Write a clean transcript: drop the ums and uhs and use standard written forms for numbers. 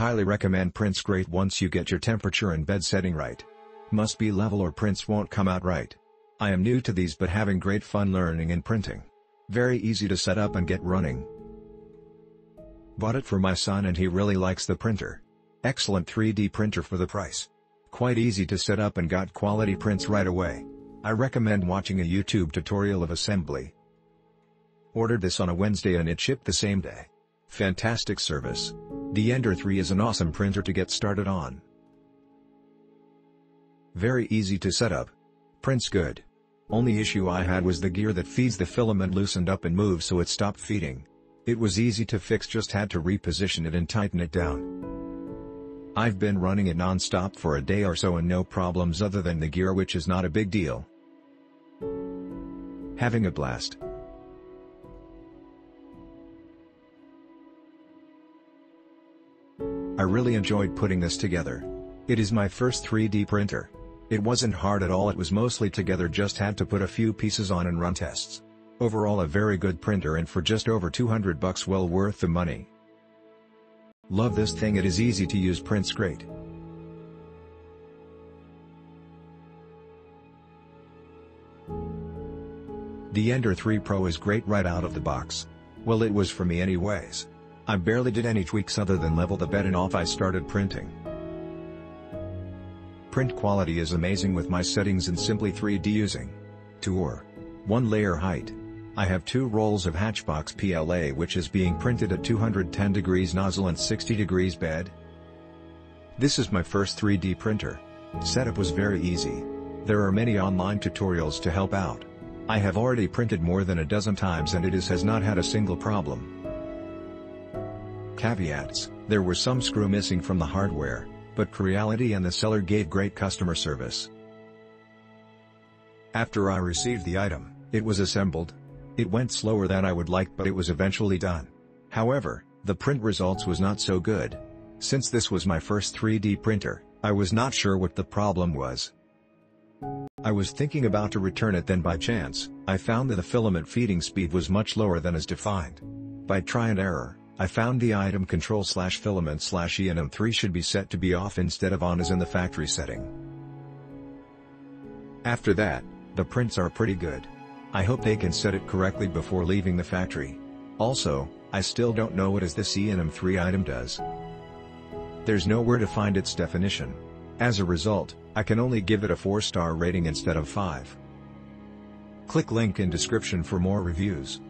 Highly recommend prints great once you get your temperature and bed setting right. Must be level or prints won't come out right. I am new to these but having great fun learning and printing. Very easy to set up and get running. Bought it for my son and he really likes the printer. Excellent 3D printer for the price. Quite easy to set up and got quality prints right away. I recommend watching a YouTube tutorial of assembly. Ordered this on a Wednesday and it shipped the same day. Fantastic service. The Ender 3 is an awesome printer to get started on. Very easy to set up. Prints good. Only issue I had was the gear that feeds the filament loosened up and moved so it stopped feeding. It was easy to fix, just had to reposition it and tighten it down. I've been running it non-stop for a day or so and no problems other than the gear, which is not a big deal. Having a blast. I really enjoyed putting this together. It is my first 3D printer. It wasn't hard at all, it was mostly together, just had to put a few pieces on and run tests. Overall a very good printer and for just over $200 well worth the money. Love this thing, it is easy to use, prints great. The Ender 3 Pro is great right out of the box. Well, it was for me anyways. I barely did any tweaks other than level the bed and off I started printing. Print quality is amazing with my settings in Simply 3D using 2 or 1 layer height. I have 2 rolls of Hatchbox PLA which is being printed at 210 degrees nozzle and 60 degrees bed. This is my first 3D printer. Setup was very easy. There are many online tutorials to help out. I have already printed more than a dozen times and it has not had a single problem. Caveats: there were some screw missing from the hardware, but Creality and the seller gave great customer service. After I received the item, it was assembled. It went slower than I would like, but it was eventually done. However, the print results was not so good. Since this was my first 3D printer, I was not sure what the problem was. I was thinking about to return it, then by chance, I found that the filament feeding speed was much lower than as defined. By try and error, I found the item control/filament/ENM3 should be set to be off instead of on as in the factory setting. After that, the prints are pretty good. I hope they can set it correctly before leaving the factory. Also, I still don't know what this ENM3 item does. There's nowhere to find its definition. As a result, I can only give it a 4-star rating instead of 5. Click link in description for more reviews.